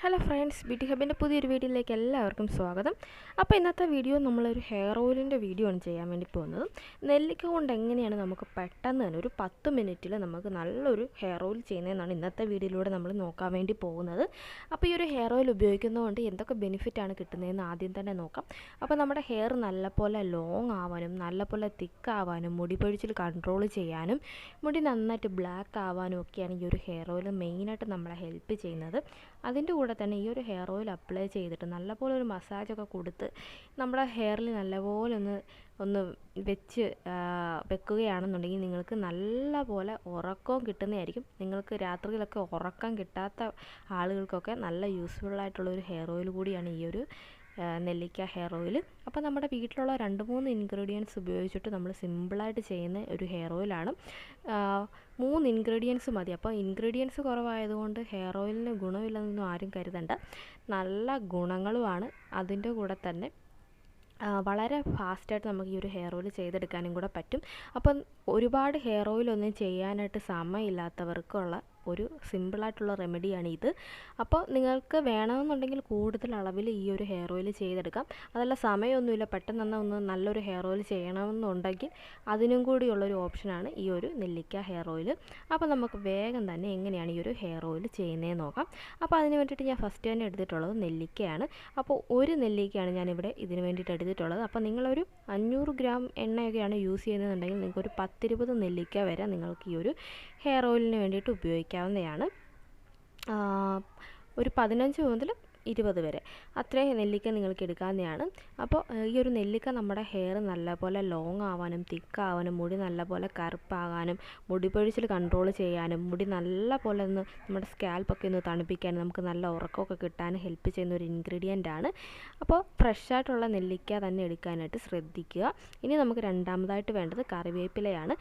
Hello friends, beauty ഹബിൻ്റെ പുതിയൊരു വീഡിയോയിലേക്ക് എല്ലാവർക്കും സ്വാഗതം. അപ്പോൾ ഇന്നത്തെ വീഡിയോ നമ്മളൊരു ഹെയർ ഓയിലിൻ്റെ വീഡിയോ ആണ് ചെയ്യാൻ വേണ്ടി പോകുന്നത്. നെല്ലിക്ക കൊണ്ട് എങ്ങനെയാണ് നമുക്ക് പെട്ടെന്ന് തന്നെ ഒരു 10 മിനിറ്റിൽ നമുക്ക് നല്ലൊരു ഹെയർ ഓയിൽ ചെയ്യുന്നതെന്നാണ് ഇന്നത്തെ വീഡിയോയിലൂടെ നമ്മൾ നോക്കാൻ വേണ്ടി പോകുന്നത്. അപ്പോൾ ഈ ഒരു ഹെയർ ഓയിൽ ഉപയോഗിക്കുന്നതുകൊണ്ട് എന്തൊക്കെ ബെനിഫിറ്റാണ് കിട്ടുന്നതെന്ന് ആദ്യം തന്നെ നോക്കാം. അപ്പോൾ നമ്മുടെ ഹെയർ നല്ലപോലെ ലോങ് ആവാനും നല്ലപോലെ തിക്ക് ആവാനും മുടി പൊഴിച്ചിൽ കൺട്രോൾ ചെയ്യാനും മുടി നന്നായിട്ട് ബ്ലാക്ക് ആവാനും ഒക്കെയാണ് ഈ ഒരു ഹെയർ ഓയിൽ മെയിനായിട്ട് നമ്മളെ ഹെൽപ്പ് ചെയ്യുന്നത്. അതിൻ്റെ കൂടെ തന്നെ ഈ ഒരു ഹെയർ ഓയിൽ അപ്ലൈ ചെയ്തിട്ട് നല്ലപോലെ ഒരു മസാജൊക്കെ കൊടുത്ത് നമ്മുടെ ഹെയറിൽ നല്ലപോലെ ഒന്ന് വെക്കുകയാണെന്നുണ്ടെങ്കിൽ നിങ്ങൾക്ക് നല്ലപോലെ ഉറക്കവും കിട്ടുന്നതായിരിക്കും. നിങ്ങൾക്ക് രാത്രിയിലൊക്കെ ഉറക്കം കിട്ടാത്ത ആളുകൾക്കൊക്കെ നല്ല യൂസ്ഫുള്ളായിട്ടുള്ളൊരു ഹെയർ ഓയിൽ കൂടിയാണ് ഈ ഒരു നെല്ലിക്ക ഹെയർ ഓയിൽ. അപ്പോൾ നമ്മുടെ വീട്ടിലുള്ള 2-3 ഇൻഗ്രീഡിയൻസ് ഉപയോഗിച്ചിട്ട് നമ്മൾ സിമ്പിളായിട്ട് ചെയ്യുന്ന ഒരു ഹെയർ ഓയിലാണ്. 3 ഇൻഗ്രീഡിയൻസ് മതി. അപ്പോൾ ഇൻഗ്രീഡിയൻസ് കുറവായതുകൊണ്ട് ഹെയർ ഓയിലിന് ഗുണമില്ലെന്നൊന്നും ആരും കരുതണ്ട. നല്ല ഗുണങ്ങളുമാണ്. അതിൻ്റെ കൂടെ തന്നെ വളരെ ഫാസ്റ്റായിട്ട് നമുക്ക് ഈ ഒരു ഹെയർ ഓയിൽ ചെയ്തെടുക്കാനും കൂടെ പറ്റും. അപ്പം ഒരുപാട് ഹെയർ ഓയിലൊന്നും ചെയ്യാനായിട്ട് സമയമില്ലാത്തവർക്കുള്ള ഒരു സിമ്പിളായിട്ടുള്ള റെമഡിയാണ് ഇത്. അപ്പോൾ നിങ്ങൾക്ക് വേണമെന്നുണ്ടെങ്കിൽ കൂടുതൽ അളവിൽ ഈ ഒരു ഹെയർ ഓയിൽ ചെയ്തെടുക്കാം. അതല്ല സമയമൊന്നുമില്ല, പെട്ടെന്ന് ഒന്ന് നല്ലൊരു ഹെയർ ഓയിൽ ചെയ്യണമെന്നുണ്ടെങ്കിൽ അതിനും കൂടിയുള്ളൊരു ഓപ്ഷനാണ് ഈ ഒരു നെല്ലിക്ക ഹെയർ ഓയിൽ. അപ്പോൾ നമുക്ക് വേഗം തന്നെ എങ്ങനെയാണ് ഈ ഒരു ഹെയർ ഓയിൽ ചെയ്യുന്നതെന്ന് നോക്കാം. അപ്പോൾ അതിന് വേണ്ടിയിട്ട് ഞാൻ ഫസ്റ്റ് തന്നെ എടുത്തിട്ടുള്ളത് നെല്ലിക്കയാണ്. അപ്പോൾ ഒരു നെല്ലിക്കയാണ് ഞാനിവിടെ ഇതിന് വേണ്ടിയിട്ട് എടുത്തിട്ടുള്ളത്. അപ്പോൾ നിങ്ങളൊരു 500 ഗ്രാം എണ്ണയൊക്കെയാണ് യൂസ് ചെയ്യുന്നതെന്നുണ്ടെങ്കിൽ നിങ്ങൾക്കൊരു 10-20 നെല്ലിക്ക വരെ നിങ്ങൾക്ക് ഈ ഒരു ഹെയർ ഓയിലിന് വേണ്ടിയിട്ട് ഉപയോഗിക്കാവുന്നതാണ്. ഒരു 15 മുതൽ 20 വരെ അത്രയും നെല്ലിക്ക നിങ്ങൾക്ക് എടുക്കാവുന്നതാണ്. അപ്പോൾ ഈ ഒരു നെല്ലിക്ക നമ്മുടെ ഹെയർ നല്ലപോലെ ലോങ് ആവാനും തിക്കാവാനും മുടി നല്ലപോലെ കറുപ്പാകാനും മുടി പൊഴിച്ചിൽ കൺട്രോൾ ചെയ്യാനും മുടി നല്ലപോലെ ഒന്ന് നമ്മുടെ സ്കാൽപ്പൊക്കെ ഒന്ന് തണുപ്പിക്കാനും നമുക്ക് നല്ല ഉറക്കമൊക്കെ കിട്ടാനും ഹെൽപ്പ് ചെയ്യുന്ന ഒരു ഇൻഗ്രീഡിയൻ്റ് ആണ്. അപ്പോൾ ഫ്രഷായിട്ടുള്ള നെല്ലിക്ക തന്നെ എടുക്കാനായിട്ട് ശ്രദ്ധിക്കുക. ഇനി നമുക്ക് രണ്ടാമതായിട്ട് വേണ്ടത് കറിവേപ്പിലയാണ്.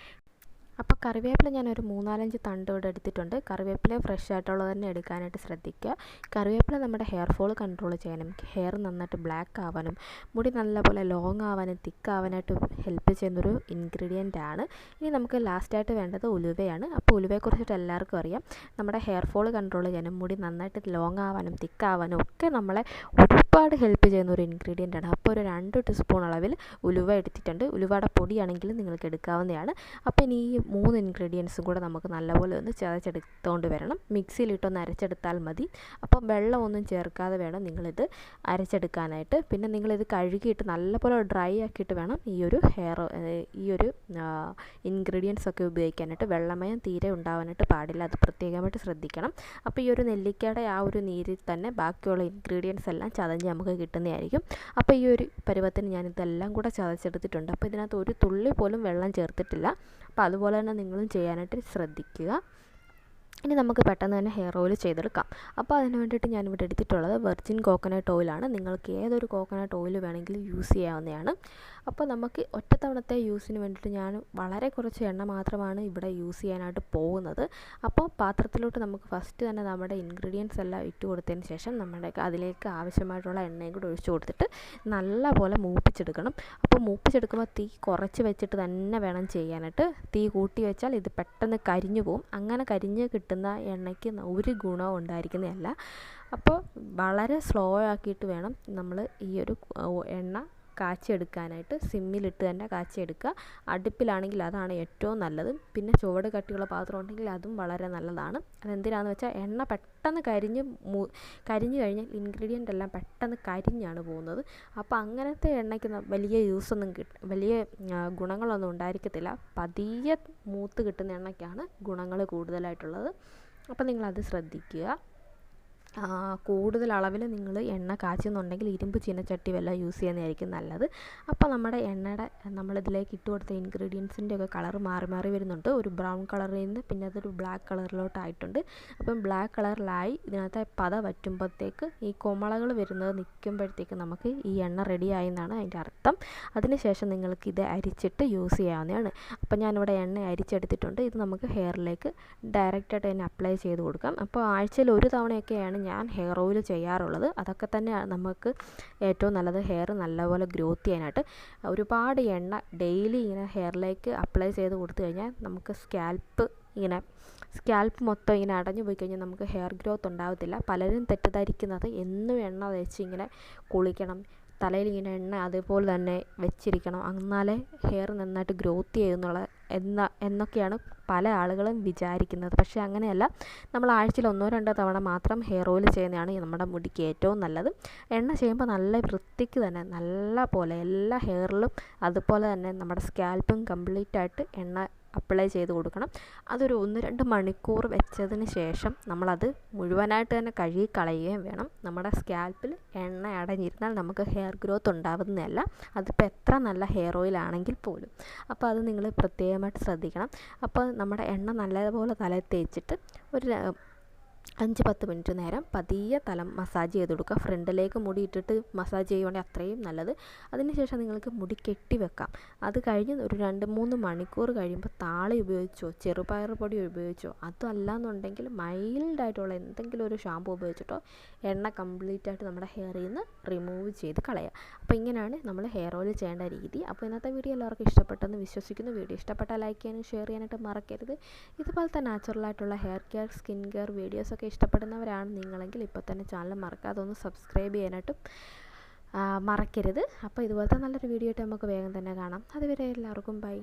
അപ്പോൾ കറിവേപ്പില ഞാനൊരു 3-4 തണ്ട് ഇവിടെ എടുത്തിട്ടുണ്ട്. കറിവേപ്പില ഫ്രഷ് ആയിട്ടുള്ളത് തന്നെ എടുക്കാനായിട്ട് ശ്രദ്ധിക്കുക. കറിവേപ്പില നമ്മുടെ ഹെയർ ഫോൾ കൺട്രോൾ ചെയ്യാനും ഹെയർ നന്നായിട്ട് ബ്ലാക്ക് ആവാനും മുടി നല്ലപോലെ ലോങ് ആവാനും തിക്ക് ആവാനായിട്ട് ഹെൽപ്പ് ചെയ്യുന്നൊരു ഇൻഗ്രീഡിയൻ്റ് ആണ്. ഇനി നമുക്ക് ലാസ്റ്റായിട്ട് വേണ്ടത് ഉലുവയാണ്. അപ്പോൾ ഉലുവയെക്കുറിച്ചിട്ട് എല്ലാവർക്കും അറിയാം. നമ്മുടെ ഹെയർ ഫോൾ കൺട്രോൾ ചെയ്യാനും മുടി നന്നായിട്ട് ലോങ് ആവാനും തിക്ക് ആവാനും ഒക്കെ നമ്മളെ ഒരുപാട് ഹെൽപ്പ് ചെയ്യുന്ന ഒരു ഇൻഗ്രീഡിയൻ്റ് ആണ്. അപ്പോൾ ഒരു 2 ടീസ്പൂൺ അളവിൽ ഉലുവ എടുത്തിട്ടുണ്ട്. ഉലുവയുടെ പൊടിയാണെങ്കിൽ നിങ്ങൾക്ക് എടുക്കാവുന്നതാണ്. അപ്പോൾ ഇനി ഈ 3 ഇൻഗ്രീഡിയൻസും കൂടെ നമുക്ക് നല്ലപോലെ ഒന്ന് ചതച്ചെടുത്തുകൊണ്ട് വരണം. മിക്സിയിലിട്ടൊന്ന് അരച്ചെടുത്താൽ മതി. അപ്പം വെള്ളമൊന്നും ചേർക്കാതെ വേണം നിങ്ങളിത് അരച്ചെടുക്കാനായിട്ട്. പിന്നെ നിങ്ങളിത് കഴുകിയിട്ട് നല്ലപോലെ ഡ്രൈ ആക്കിയിട്ട് വേണം ഈ ഒരു ഇൻഗ്രീഡിയൻസ് ഒക്കെ ഉപയോഗിക്കാനായിട്ട്. വെള്ളമയം തീരെ ഉണ്ടാവാനായിട്ട് പാടില്ല, അത് പ്രത്യേകമായിട്ട് ശ്രദ്ധിക്കണം. അപ്പോൾ ഈ ഒരു നെല്ലിക്കയുടെ ആ ഒരു നീരിൽ തന്നെ ബാക്കിയുള്ള ഇൻഗ്രീഡിയൻസ് എല്ലാം ചതഞ്ഞ് നമുക്ക് കിട്ടുന്നതായിരിക്കും. അപ്പോൾ ഈ ഒരു പരുവത്തിന് ഞാനിതെല്ലാം കൂടെ ചതച്ചെടുത്തിട്ടുണ്ട്. അപ്പോൾ ഇതിനകത്ത് ഒരു തുള്ളി പോലും വെള്ളം ചേർത്തിട്ടില്ല. അപ്പോൾ അതുപോലെ തന്നെ നിങ്ങളും ചെയ്യാനായിട്ട് ശ്രദ്ധിക്കുക. ഇനി നമുക്ക് പെട്ടെന്ന് തന്നെ ഹെയർ ഓയിൽ ചെയ്തെടുക്കാം. അപ്പോൾ അതിന് വേണ്ടിയിട്ട് ഞാനിവിടെ എടുത്തിട്ടുള്ളത് വെർജിൻ കോക്കനട്ട് ഓയിലാണ്. നിങ്ങൾക്ക് ഏതൊരു കോക്കനട്ട് ഓയിൽ വേണമെങ്കിലും യൂസ് ചെയ്യാവുന്നതാണ്. അപ്പോൾ നമുക്ക് ഒറ്റത്തവണത്തെ യൂസിന് വേണ്ടിയിട്ട് ഞാൻ വളരെ കുറച്ച് എണ്ണ മാത്രമാണ് ഇവിടെ യൂസ് ചെയ്യാനായിട്ട് പോകുന്നത്. അപ്പോൾ പാത്രത്തിലോട്ട് നമുക്ക് ഫസ്റ്റ് തന്നെ നമ്മുടെ ഇൻഗ്രീഡിയൻസ് എല്ലാം ഇട്ട് കൊടുത്തതിന് ശേഷം അതിലേക്ക് ആവശ്യമായിട്ടുള്ള എണ്ണയും കൂടെ ഒഴിച്ചു കൊടുത്തിട്ട് നല്ലപോലെ മൂപ്പിച്ചെടുക്കണം. അപ്പോൾ മൂപ്പിച്ചെടുക്കുമ്പോൾ തീ കുറച്ച് വെച്ചിട്ട് തന്നെ വേണം ചെയ്യാനായിട്ട്. തീ കൂട്ടി വെച്ചാൽ ഇത് പെട്ടെന്ന് കരിഞ്ഞു പോകും. അങ്ങനെ കരിഞ്ഞ് കിട്ടുന്ന എണ്ണയ്ക്ക് ഒരു ഗുണവും ഉണ്ടായിരിക്കുന്നതല്ല. അപ്പോൾ വളരെ സ്ലോ ആക്കിയിട്ട് വേണം നമ്മൾ ഈ ഒരു എണ്ണ കാച്ചിയെടുക്കാനായിട്ട്. സിമ്മിലിട്ട് തന്നെ കാച്ചിയെടുക്കുക. അടുപ്പിലാണെങ്കിൽ അതാണ് ഏറ്റവും നല്ലത്. പിന്നെ ചുവട് കട്ടിയുള്ള പാത്രം ഉണ്ടെങ്കിൽ അതും വളരെ നല്ലതാണ്. അതെന്തിനാണെന്ന് വെച്ചാൽ എണ്ണ പെട്ടെന്ന് കരിഞ്ഞ് കഴിഞ്ഞാൽ ഇൻഗ്രീഡിയൻ്റ് എല്ലാം പെട്ടെന്ന് കരിഞ്ഞാണ് പോകുന്നത്. അപ്പോൾ അങ്ങനത്തെ എണ്ണയ്ക്ക് വലിയ ഗുണങ്ങളൊന്നും ഉണ്ടായിരിക്കത്തില്ല. പതിയെ മൂത്ത് കിട്ടുന്ന എണ്ണയ്ക്കാണ് ഗുണങ്ങൾ കൂടുതലായിട്ടുള്ളത്. അപ്പോൾ നിങ്ങളത് ശ്രദ്ധിക്കുക. കൂടുതൽ അളവിൽ നിങ്ങൾ എണ്ണ കാച്ചുന്നുണ്ടെങ്കിൽ ഇരുമ്പ് ചീനച്ചട്ടി വല്ലതും യൂസ് ചെയ്യുന്നതായിരിക്കും നല്ലത്. അപ്പോൾ നമ്മുടെ നമ്മളിതിലേക്ക് ഇട്ട് കൊടുത്ത ഇൻഗ്രീഡിയൻസിൻ്റെ ഒക്കെ കളർ മാറി വരുന്നുണ്ട്. ഒരു ബ്രൗൺ കളറിൽ നിന്ന് പിന്നെ അതൊരു ബ്ലാക്ക് കളറിലോട്ടായിട്ടുണ്ട്. അപ്പം ബ്ലാക്ക് കളറിലായി ഇതിനകത്ത് പത വറ്റുമ്പോഴത്തേക്ക് ഈ കുമളകൾ വരുന്നത് നിൽക്കുമ്പോഴത്തേക്ക് നമുക്ക് ഈ എണ്ണ റെഡിയായി എന്നാണ് അതിൻ്റെ അർത്ഥം. അതിനുശേഷം നിങ്ങൾക്ക് ഇത് അരിച്ചിട്ട് യൂസ് ചെയ്യാവുന്നതാണ്. അപ്പോൾ ഞാനിവിടെ എണ്ണ അരിച്ചെടുത്തിട്ടുണ്ട്. ഇത് നമുക്ക് ഹെയറിലേക്ക് ഡയറക്റ്റായിട്ട് തന്നെ അപ്ലൈ ചെയ്ത് കൊടുക്കാം. അപ്പോൾ ആഴ്ചയിൽ ഒരു തവണയൊക്കെയാണ് ഞാൻ ഹെയർ ഓയിൽ ചെയ്യാറുള്ളത്. അതൊക്കെ തന്നെയാണ് നമുക്ക് ഏറ്റവും നല്ലത് ഹെയർ നല്ലപോലെ ഗ്രോത്ത് ചെയ്യാനായിട്ട്. ഒരുപാട് എണ്ണ ഡെയിലി ഇങ്ങനെ ഹെയറിലേക്ക് അപ്ലൈ ചെയ്ത് കൊടുത്തു കഴിഞ്ഞാൽ നമുക്ക് സ്കാൽപ്പ് ഇങ്ങനെ സ്കാൽപ്പ് മൊത്തം ഇങ്ങനെ അടഞ്ഞു പോയി കഴിഞ്ഞാൽ നമുക്ക് ഹെയർ ഗ്രോത്ത് ഉണ്ടാകത്തില്ല. പലരും തെറ്റിദ്ധരിക്കുന്നത് എന്നും എണ്ണ തേച്ച് ഇങ്ങനെ കുളിക്കണം, തലയിൽ ഇങ്ങനെ എണ്ണ അതേപോലെ തന്നെ വെച്ചിരിക്കണം, എന്നാലേ ഹെയർ നന്നായിട്ട് ഗ്രോത്ത് ചെയ്യുന്നുള്ള എന്നൊക്കെയാണ് പല ആളുകളും വിചാരിക്കുന്നത്. പക്ഷേ അങ്ങനെയല്ല. നമ്മൾ ആഴ്ചയിൽ 1-2 തവണ മാത്രം ഹെയർ ഓയിൽ ചെയ്യുന്നതാണ് നമ്മുടെ മുടിക്ക് ഏറ്റവും നല്ലത്. എണ്ണ ചെയ്യുമ്പോൾ നല്ല വൃത്തിക്ക് തന്നെ നല്ല പോലെ എല്ലാ ഹെയറിലും അതുപോലെ തന്നെ നമ്മുടെ സ്കാൽപ്പും കംപ്ലീറ്റായിട്ട് എണ്ണ അപ്ലൈ ചെയ്ത് കൊടുക്കണം. അതൊരു 1-2 മണിക്കൂർ വെച്ചതിന് ശേഷം നമ്മളത് മുഴുവനായിട്ട് തന്നെ കഴുകി കളയുകയും വേണം. നമ്മുടെ സ്കാൽപ്പിൽ എണ്ണ അടഞ്ഞിരുന്നാൽ നമുക്ക് ഹെയർ ഗ്രോത്ത് ഉണ്ടാകുന്നതല്ല, അതിപ്പോൾ എത്ര നല്ല ഹെയർ ഓയിൽ ആണെങ്കിൽ പോലും. അപ്പോൾ അത് നിങ്ങൾ പ്രത്യേകമായിട്ട് ശ്രദ്ധിക്കണം. അപ്പോൾ നമ്മുടെ എണ്ണ നല്ലതുപോലെ തലയിൽ തേച്ചിട്ട് ഒരു 5-10 മിനിറ്റ് നേരം പതിയെ തല മസാജ് ചെയ്ത് കൊടുക്കുക. ഫ്രണ്ടിലേക്ക് മുടി ഇട്ടിട്ട് മസാജ് ചെയ്യുവാണെങ്കിൽ അത്രയും നല്ലത്. അതിനുശേഷം നിങ്ങൾക്ക് മുടി കെട്ടി വെക്കാം. അത് കഴിഞ്ഞ് ഒരു 2-3 മണിക്കൂർ കഴിയുമ്പോൾ താളി ഉപയോഗിച്ചോ ചെറുപയർ പൊടി ഉപയോഗിച്ചോ, അതല്ലാന്നുണ്ടെങ്കിൽ മൈൽഡായിട്ടുള്ള എന്തെങ്കിലും ഒരു ഷാമ്പു ഉപയോഗിച്ചിട്ടോ എണ്ണ കംപ്ലീറ്റായിട്ട് നമ്മുടെ ഹെയറിൽ നിന്ന് റിമൂവ് ചെയ്ത് കളയുക. അപ്പോൾ ഇങ്ങനെയാണ് നമ്മൾ ഹെയർ ഓയിൽ ചെയ്യേണ്ട രീതി. അപ്പോൾ ഇന്നത്തെ വീഡിയോ എല്ലാവർക്കും ഇഷ്ടപ്പെട്ടെന്ന് വിശ്വസിക്കുന്നു. വീഡിയോ ഇഷ്ടപ്പെട്ടാൽ ലൈക്ക് ചെയ്യാനും ഷെയർ ചെയ്യാനായിട്ട് മറക്കരുത്. ഇതുപോലത്തെ നാച്ചുറലായിട്ടുള്ള ഹെയർ കെയർ, സ്കിൻ കെയർ വീഡിയോസൊക്കെ ഇഷ്ടപ്പെടുന്നവരാണ് നിങ്ങളെങ്കിൽ ഇപ്പോൾ തന്നെ ചാനൽ മറക്കാതെ ഒന്ന് സബ്സ്ക്രൈബ് ചെയ്യാനായിട്ടും മറക്കരുത്. അപ്പോൾ ഇതുപോലത്തെ നല്ലൊരു വീഡിയോ ആയിട്ട് നമുക്ക് വേഗം തന്നെ കാണാം. അതുവരെ എല്ലാവർക്കും ബൈ.